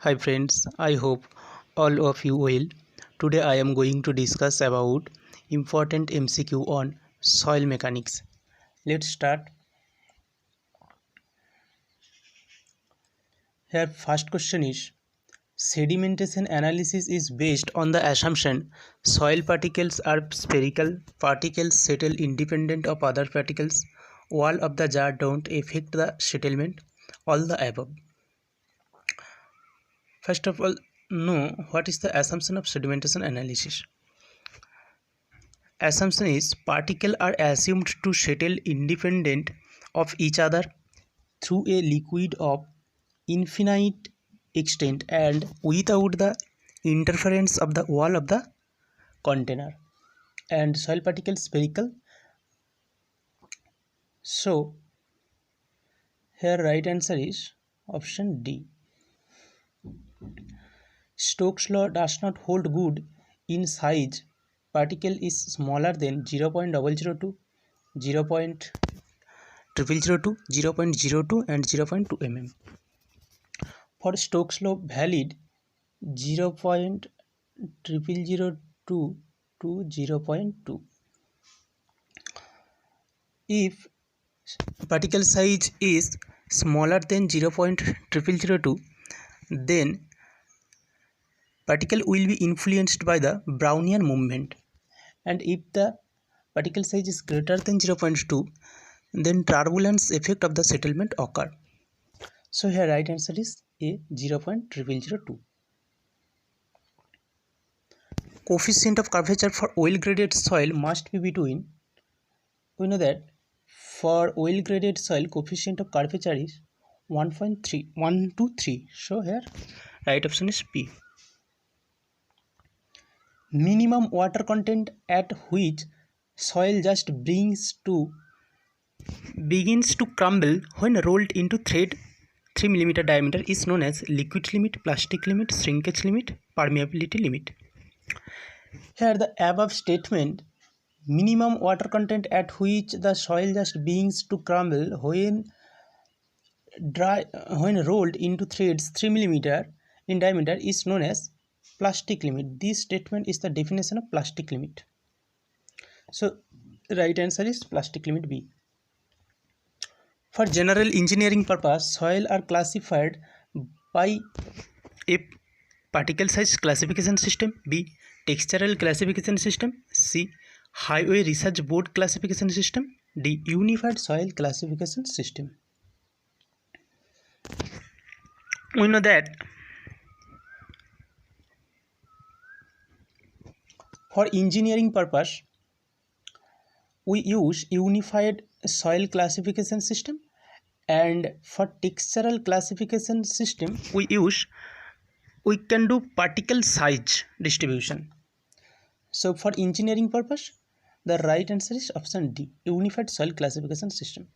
Hi friends, I hope all of you well. Today I am going to discuss about important MCQ on soil mechanics. Let's start. Here first question is sedimentation analysis is based on the assumption soil particles are spherical, particles settle independent of other particles, wall of the jar don't affect the settlement, all the above. First of all, know what is the assumption of sedimentation analysis. Assumption is particles are assumed to settle independent of each other through a liquid of infinite extent and without the interference of the wall of the container, and soil particles spherical. So here right answer is option D. Stokes law does not hold good in size. Particle is smaller than 0.002, 0.002, 0.02 and 0.2 mm. For Stokes law valid 0.0002 to 0.2. If particle size is smaller than 0.0002, then particle will be influenced by the Brownian movement, and if the particle size is greater than 0.2, then turbulence effect of the settlement occur. So here right answer is A, 0.0002. Coefficient of curvature for well graded soil must be between, we know that for well graded soil coefficient of curvature is 1.3, 1 to 3. So here right option is P. Minimum water content at which soil just begins to crumble when rolled into thread 3 mm diameter is known as liquid limit, plastic limit, shrinkage limit, permeability limit. Here the above statement, minimum water content at which the soil just begins to crumble when rolled into threads 3 mm in diameter is known as plastic limit. This statement is the definition of plastic limit. So right answer is plastic limit B. For general engineering purpose, soil are classified by A, particle size classification system, B, textural classification system, C, highway research board classification system, D, unified soil classification system. We know that for engineering purpose we use unified soil classification system, and for textural classification system we can do particle size distribution. So for engineering purpose the right answer is option D, unified soil classification system.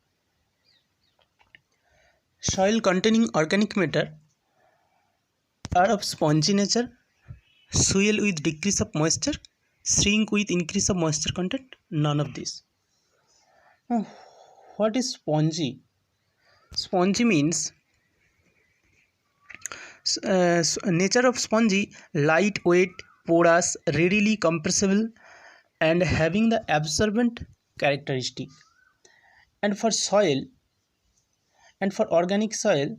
Soil containing organic matter are of spongy nature, swell with decrease of moisture, shrink with increase of moisture content, none of this. What is spongy? Spongy means nature of spongy, lightweight, porous, readily compressible and having the absorbent characteristic. And for soil and for organic soil,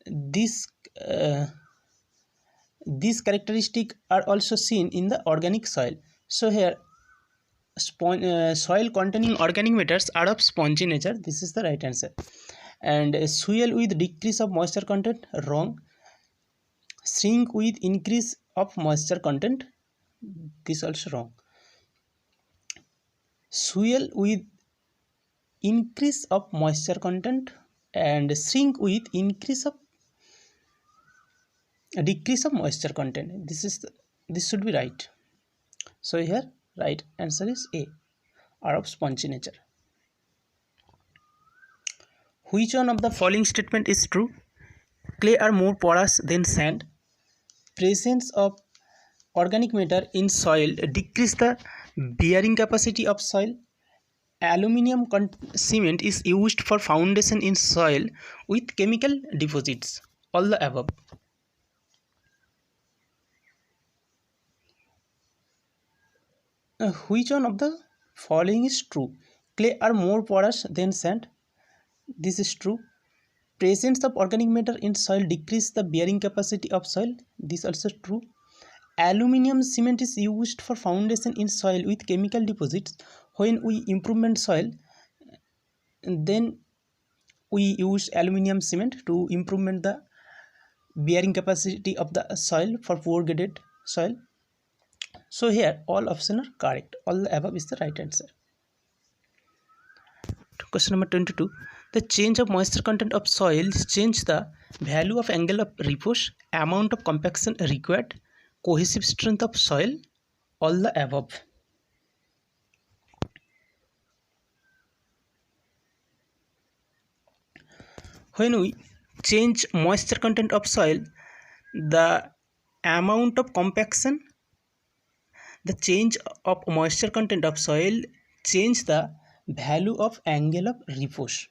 these characteristics are also seen in the organic soil. So here soil containing organic matters are of spongy nature, this is the right answer. And swell with decrease of moisture content, wrong. Shrink with increase of moisture content, this also wrong. Swell with increase of moisture content and shrink with decrease of moisture content, this should be right. So here right answer is A, are of spongy nature. Which one of the following statement is true? Clay are more porous than sand. Presence of organic matter in soil decrease the bearing capacity of soil. Aluminium cement is used for foundation in soil with chemical deposits, all the above. Which one of the following is true? Clay are more porous than sand. This is true. Presence of organic matter in soil decrease the bearing capacity of soil. This also true. Aluminium cement is used for foundation in soil with chemical deposits. When we improvement soil, then we use aluminium cement to improvement the bearing capacity of the soil for poor graded soil. So here all options are correct. All the above is the right answer. Question number 22. The change of moisture content of soil change the value of angle of repose, amount of compaction required, cohesive strength of soil, all the above. When we change moisture content of soil, the amount of compaction, the change of moisture content of soil change the value of angle of repose.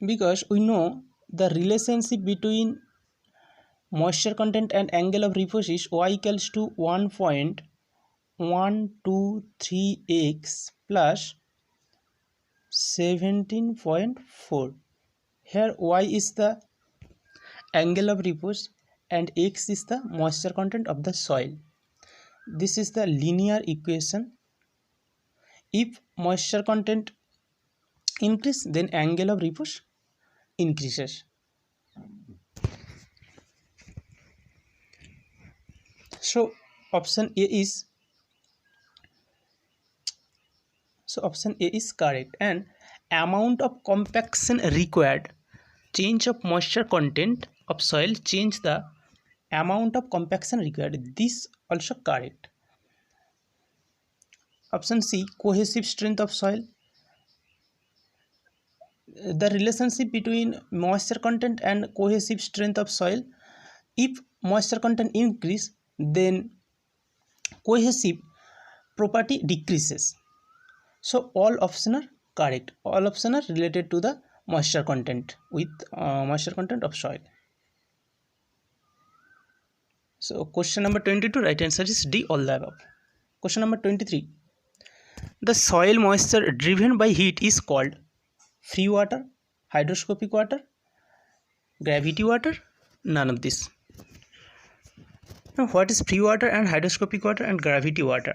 Because we know the relationship between moisture content and angle of repose is y equals to 1.123x plus 17.4. Here y is the angle of repose and x is the moisture content of the soil. This is the linear equation. If moisture content increase, then angle of repose increases. So option A is correct. And amount of compaction required, change of moisture content of soil change the amount of compaction required. This also correct. Option C, cohesive strength of soil. The relationship between moisture content and cohesive strength of soil. If moisture content increase, then cohesive property decreases. So all options are correct. All options are related to the moisture content with moisture content of soil. So question number 22, right answer is D, all the above. Question number 23. The soil moisture driven by heat is called free water, hydroscopic water, gravity water, none of this. Now what is free water and hydroscopic water and gravity water?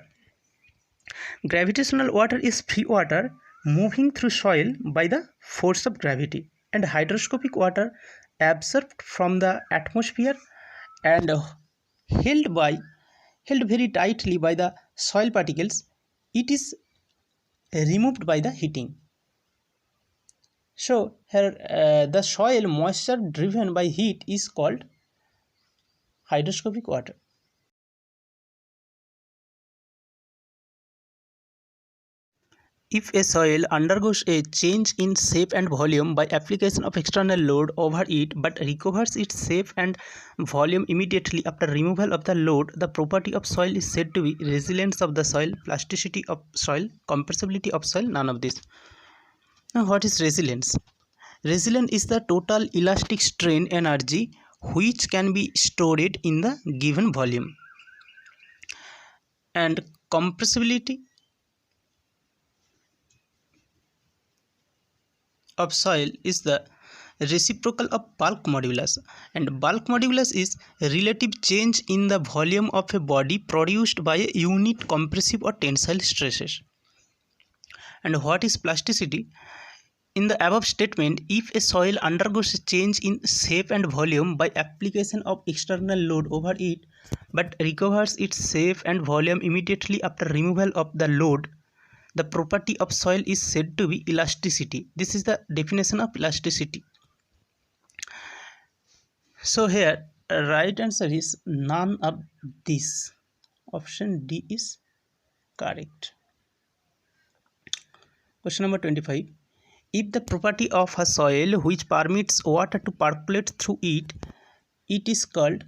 Gravitational water is free water moving through soil by the force of gravity, and hydroscopic water absorbed from the atmosphere and held very tightly by the soil particles. It is removed by the heating. So here the soil moisture driven by heat is called hydroscopic water. If a soil undergoes a change in shape and volume by application of external load over it but recovers its shape and volume immediately after removal of the load, the property of soil is said to be resilience of the soil, plasticity of soil, compressibility of soil, none of this. Now what is resilience? Resilience is the total elastic strain energy which can be stored in the given volume. And compressibility of soil is the reciprocal of bulk modulus, and bulk modulus is relative change in the volume of a body produced by a unit compressive or tensile stresses. And what is plasticity? In the above statement, if a soil undergoes a change in shape and volume by application of external load over it but recovers its shape and volume immediately after removal of the load, the property of soil is said to be elasticity. This is the definition of elasticity. So here right answer is none of this. Option D is correct. Question number 25. If the property of a soil which permits water to percolate through it, it is called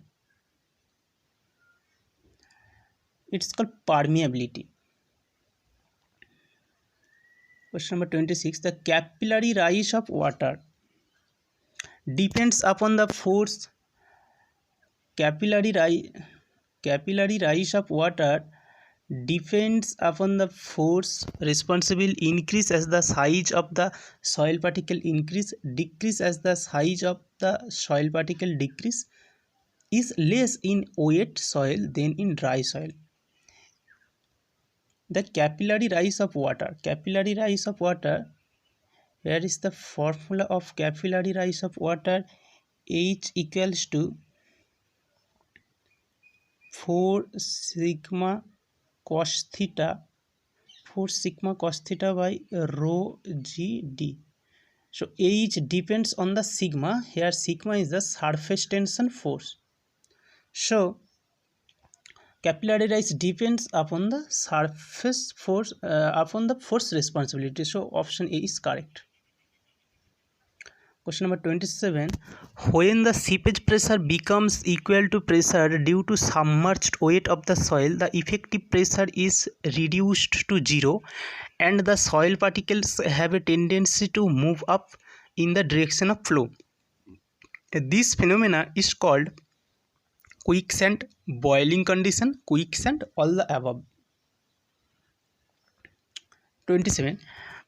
permeability. Question number 26. The capillary rise of water depends upon the force. Capillary rise capillary rise of water depends upon the force responsible increase as the size of the soil particle decrease as the size of the soil particle decrease, is less in wet soil than in dry soil. The capillary rise of water, where is the formula of capillary rise of water? H equals to 4 sigma cos theta by rho g d. So H depends on the sigma. Here sigma is the surface tension force. So capillary rise depends upon the surface force, upon the force responsibility. So option A is correct. Question number 27. When the seepage pressure becomes equal to pressure due to submerged weight of the soil, the effective pressure is reduced to 0 and the soil particles have a tendency to move up in the direction of flow. This phenomena is called quicksand, boiling condition, quicksand, all the above. 27.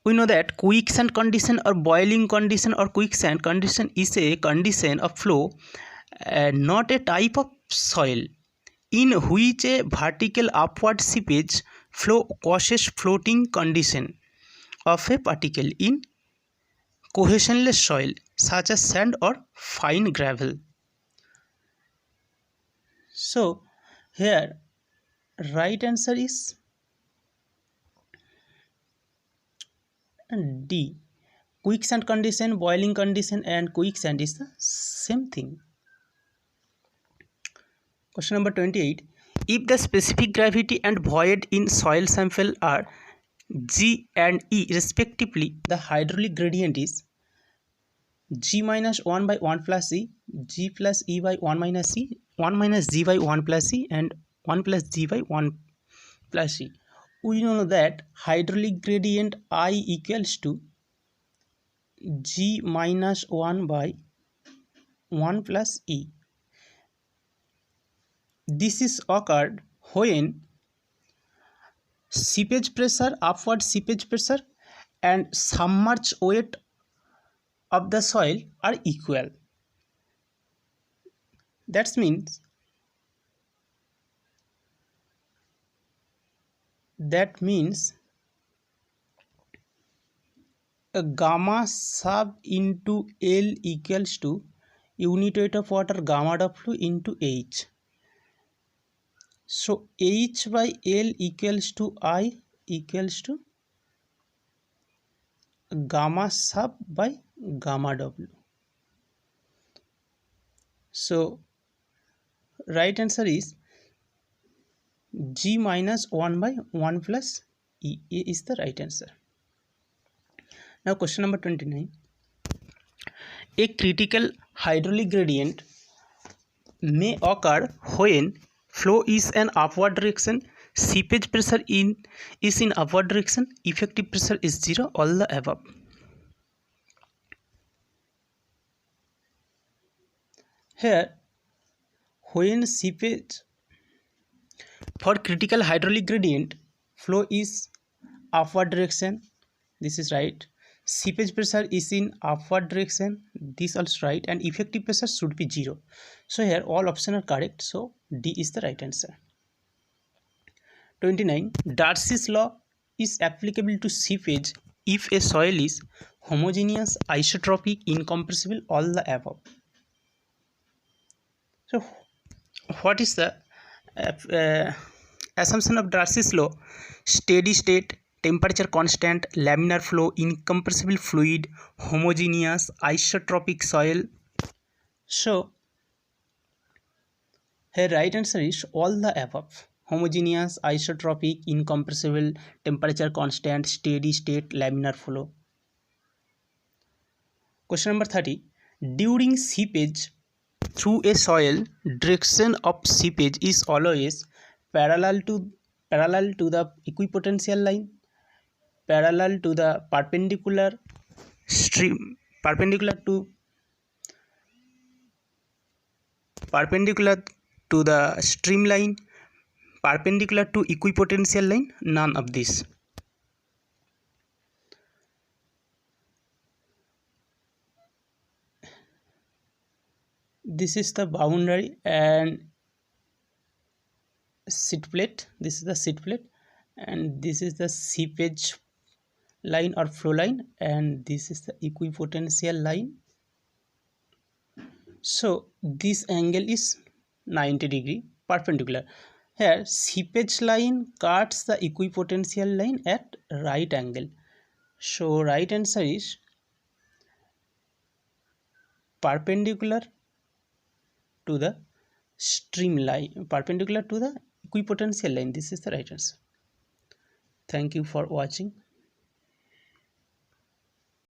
We know that quicksand condition or boiling condition or quicksand condition is a condition of flow, not a type of soil, in which a vertical upward seepage flow causes floating condition of a particle in cohesionless soil such as sand or fine gravel. So here right answer is D. Quicksand condition, boiling condition and quicksand is the same thing. Question number 28. If the specific gravity and void in soil sample are G and E respectively, the hydraulic gradient is G minus 1 by 1 plus E, G plus E by 1 minus E, 1 minus G by 1 plus E and 1 plus G by 1 plus E. We know that hydraulic gradient I equals to G minus 1 by 1 plus E. This is occurred when seepage pressure, upward seepage pressure and submerged weight of the soil are equal. That means a gamma sub into L equals to unit weight of water gamma W into H. So H by L equals to I equals to gamma sub by gamma W. So right answer is G minus 1 by 1 plus E. A is the right answer. Now question number 29. A critical hydraulic gradient may occur when flow is an upward direction, seepage pressure is in upward direction, effective pressure is 0, all the above. Here when seepage, for critical hydraulic gradient flow is upward direction, this is right, seepage pressure is in upward direction, this also right, and effective pressure should be 0. So here all options are correct, so D is the right answer. 29. Darcy's law is applicable to seepage if a soil is homogeneous, isotropic, incompressible, all the above. So what is the assumption of Darcy's law? Steady state, temperature constant, laminar flow, incompressible fluid, homogeneous, isotropic soil. So here right answer is all the above. Homogeneous, isotropic, incompressible, temperature constant, steady state, laminar flow. Question number 30. During seepage through a soil, direction of seepage is always parallel to the equipotential line, parallel to the perpendicular stream, perpendicular to the streamline, perpendicular to equipotential line? None of this. This is the boundary and sheet plate. This is the sheet plate, and this is the seepage line or flow line, and this is the equipotential line. So this angle is 90° perpendicular. Here seepage line cuts the equipotential line at right angle. So right answer is perpendicular to the streamline, perpendicular to the equipotential line. This is the right answer. Thank you for watching.